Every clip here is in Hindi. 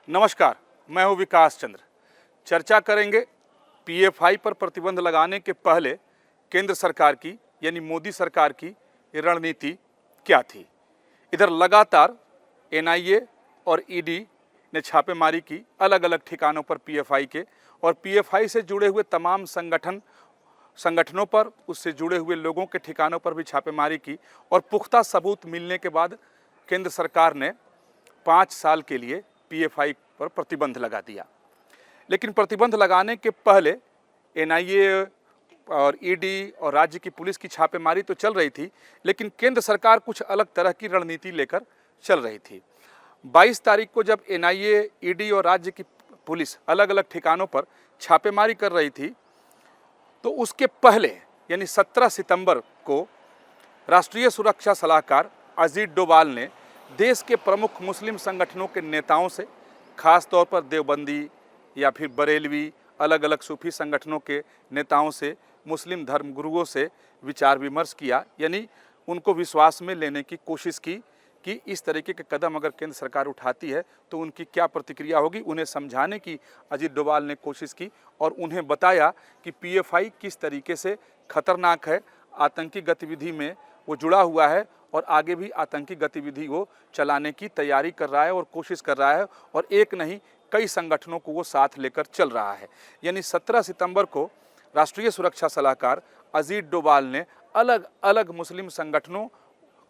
नमस्कार, मैं हूं विकास चंद्र। चर्चा करेंगे पीएफआई पर प्रतिबंध लगाने के पहले केंद्र सरकार की यानी मोदी सरकार की रणनीति क्या थी। इधर लगातार एनआईए और ईडी ने छापेमारी की अलग अलग ठिकानों पर पीएफआई के, और पीएफआई से जुड़े हुए तमाम संगठनों पर, उससे जुड़े हुए लोगों के ठिकानों पर भी छापेमारी की, और पुख्ता सबूत मिलने के बाद केंद्र सरकार ने 5 साल के लिए पीएफआई पर प्रतिबंध लगा दिया। लेकिन प्रतिबंध लगाने के पहले एनआईए और ईडी और राज्य की पुलिस की छापेमारी तो चल रही थी, लेकिन केंद्र सरकार कुछ अलग तरह की रणनीति लेकर चल रही थी। 22 तारीख को जब एनआईए, ईडी और राज्य की पुलिस अलग अलग ठिकानों पर छापेमारी कर रही थी, तो उसके पहले यानी 17 सितंबर को राष्ट्रीय सुरक्षा सलाहकार अजीत डोभाल ने देश के प्रमुख मुस्लिम संगठनों के नेताओं से, खास तौर पर देवबंदी या फिर बरेलवी अलग अलग सूफी संगठनों के नेताओं से, मुस्लिम धर्मगुरुओं से विचार विमर्श किया, यानी उनको विश्वास में लेने की कोशिश की कि इस तरीके के कदम अगर केंद्र सरकार उठाती है तो उनकी क्या प्रतिक्रिया होगी। उन्हें समझाने की अजीत डोभाल ने कोशिश की और उन्हें बताया कि पीएफआई किस तरीके से खतरनाक है, आतंकी गतिविधि में वो जुड़ा हुआ है और आगे भी आतंकी गतिविधि वो चलाने की तैयारी कर रहा है और कोशिश कर रहा है, और एक नहीं कई संगठनों को वो साथ लेकर चल रहा है। यानी 17 सितंबर को राष्ट्रीय सुरक्षा सलाहकार अजीत डोभाल ने अलग अलग मुस्लिम संगठनों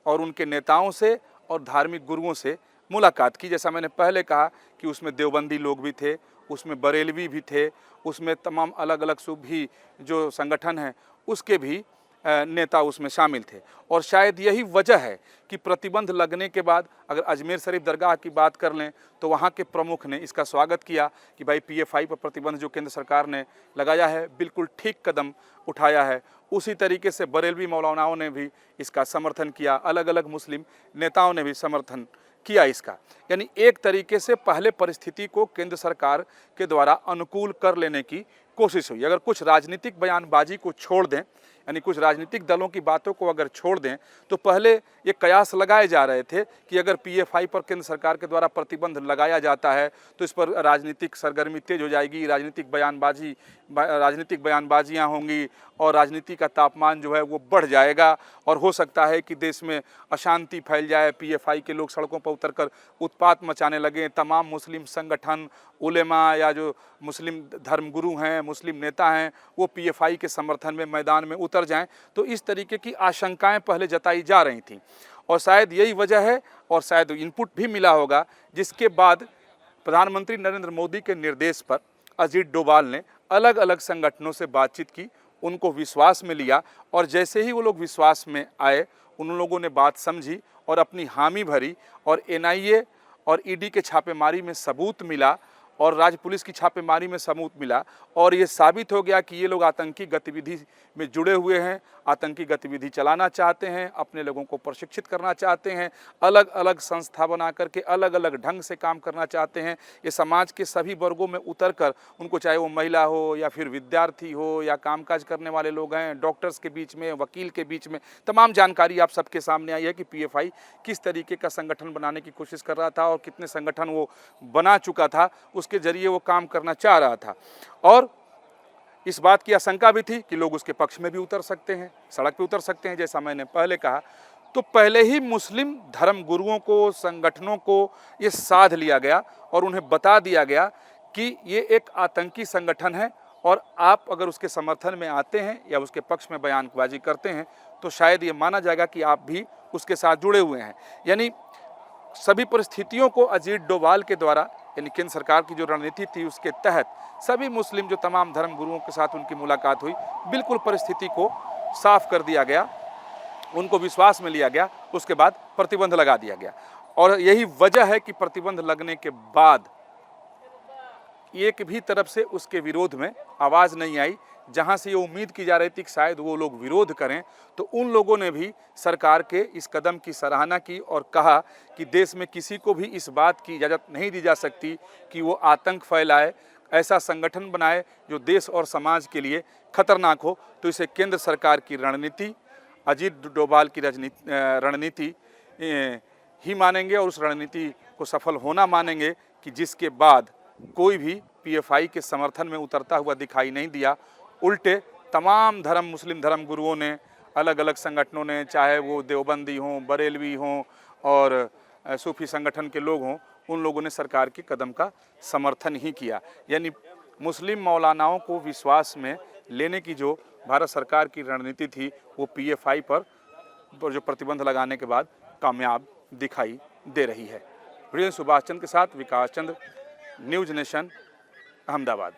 और उनके नेताओं से और धार्मिक गुरुओं से मुलाकात की। जैसा मैंने पहले कहा कि उसमें देवबंदी लोग भी थे, उसमें बरेलवी भी थे, उसमें तमाम अलग अलग सूफी जो संगठन हैं उसके भी नेता उसमें शामिल थे। और शायद यही वजह है कि प्रतिबंध लगने के बाद, अगर अजमेर शरीफ दरगाह की बात कर लें तो वहाँ के प्रमुख ने इसका स्वागत किया कि भाई पीएफआई पर प्रतिबंध जो केंद्र सरकार ने लगाया है बिल्कुल ठीक कदम उठाया है। उसी तरीके से बरेलवी मौलानाओं ने भी इसका समर्थन किया, अलग अलग मुस्लिम नेताओं ने भी समर्थन किया इसका। यानी एक तरीके से पहले परिस्थिति को केंद्र सरकार के द्वारा अनुकूल कर लेने की कोशिश हुई। अगर कुछ राजनीतिक बयानबाजी को छोड़ दें, यानी कुछ राजनीतिक दलों की बातों को अगर छोड़ दें, तो पहले ये कयास लगाए जा रहे थे कि अगर पीएफआई पर केंद्र सरकार के द्वारा प्रतिबंध लगाया जाता है तो इस पर राजनीतिक सरगर्मी तेज हो जाएगी, राजनीतिक बयानबाजियाँ होंगी और राजनीति का तापमान जो है वो बढ़ जाएगा, और हो सकता है कि देश में अशांति फैल जाए, पीएफआई के लोग सड़कों पर उतरकर उत्पात मचाने लगें, तमाम मुस्लिम संगठन, उलेमा या जो मुस्लिम धर्मगुरु हैं, मुस्लिम नेता हैं, वो पीएफआई के समर्थन में मैदान में उतर जाएं। तो इस तरीके की आशंकाएं पहले जताई जा रही थीं, और शायद यही वजह है और शायद इनपुट भी मिला होगा, जिसके बाद प्रधानमंत्री नरेंद्र मोदी के निर्देश पर अजीत डोभाल ने अलग अलग संगठनों से बातचीत की, उनको विश्वास में लिया, और जैसे ही वो लोग विश्वास में आए उन लोगों ने बात समझी और अपनी हामी भरी, और एनआईए और ईडी के छापेमारी में सबूत मिला और राज्य पुलिस की छापेमारी में सबूत मिला, और ये साबित हो गया कि ये लोग आतंकी गतिविधि में जुड़े हुए हैं, आतंकी गतिविधि चलाना चाहते हैं, अपने लोगों को प्रशिक्षित करना चाहते हैं, अलग अलग संस्था बना करके अलग अलग ढंग से काम करना चाहते हैं। ये समाज के सभी वर्गों में उतरकर उनको, चाहे वो महिला हो या फिर विद्यार्थी हो या कामकाज करने वाले लोग हैं, डॉक्टर्स के बीच में, वकील के बीच में, तमाम जानकारी आप सबके सामने आई है कि पीएफआई किस तरीके का संगठन बनाने की कोशिश कर रहा था और कितने संगठन वो बना चुका था, उसके जरिए वो काम करना चाह रहा था। और इस बात की आशंका भी थी कि लोग उसके पक्ष में भी उतर सकते हैं, सड़क पे उतर सकते हैं, जैसा मैंने पहले कहा। तो पहले ही मुस्लिम धर्म गुरुओं को, संगठनों को ये साध लिया गया और उन्हें बता दिया गया कि ये एक आतंकी संगठन है, और आप अगर उसके समर्थन में आते हैं या उसके पक्ष में बयानबाजी करते हैं तो शायद ये माना जाएगा कि आप भी उसके साथ जुड़े हुए हैं। यानी सभी परिस्थितियों को अजीत डोभाल के द्वारा, यानी केंद्र सरकार की जो रणनीति थी उसके तहत सभी मुस्लिम जो तमाम धर्म गुरुओं के साथ उनकी मुलाकात हुई, बिल्कुल परिस्थिति को साफ कर दिया गया, उनको विश्वास में लिया गया, उसके बाद प्रतिबंध लगा दिया गया। और यही वजह है कि प्रतिबंध लगने के बाद एक भी तरफ से उसके विरोध में आवाज़ नहीं आई। जहां से ये उम्मीद की जा रही थी कि शायद वो लोग विरोध करें, तो उन लोगों ने भी सरकार के इस कदम की सराहना की और कहा कि देश में किसी को भी इस बात की इजाज़त नहीं दी जा सकती कि वो आतंक फैलाए, ऐसा संगठन बनाए जो देश और समाज के लिए खतरनाक हो। तो इसे केंद्र सरकार की रणनीति, अजीत डोभाल की रणनीति ही मानेंगे, और उस रणनीति को सफल होना मानेंगे कि जिसके बाद कोई भी पीएफआई के समर्थन में उतरता हुआ दिखाई नहीं दिया। उल्टे तमाम मुस्लिम धर्म गुरुओं ने, अलग अलग संगठनों ने, चाहे वो देवबंदी हों, बरेलवी हों और सूफी संगठन के लोग हों, उन लोगों ने सरकार के कदम का समर्थन ही किया। यानी मुस्लिम मौलानाओं को विश्वास में लेने की जो भारत सरकार की रणनीति थी वो पीएफआई पर जो प्रतिबंध लगाने के बाद कामयाब दिखाई दे रही है। वीडियो सुभाष चंद्र के साथ विकास चंद्र, न्यूज नेशन, अहमदाबाद।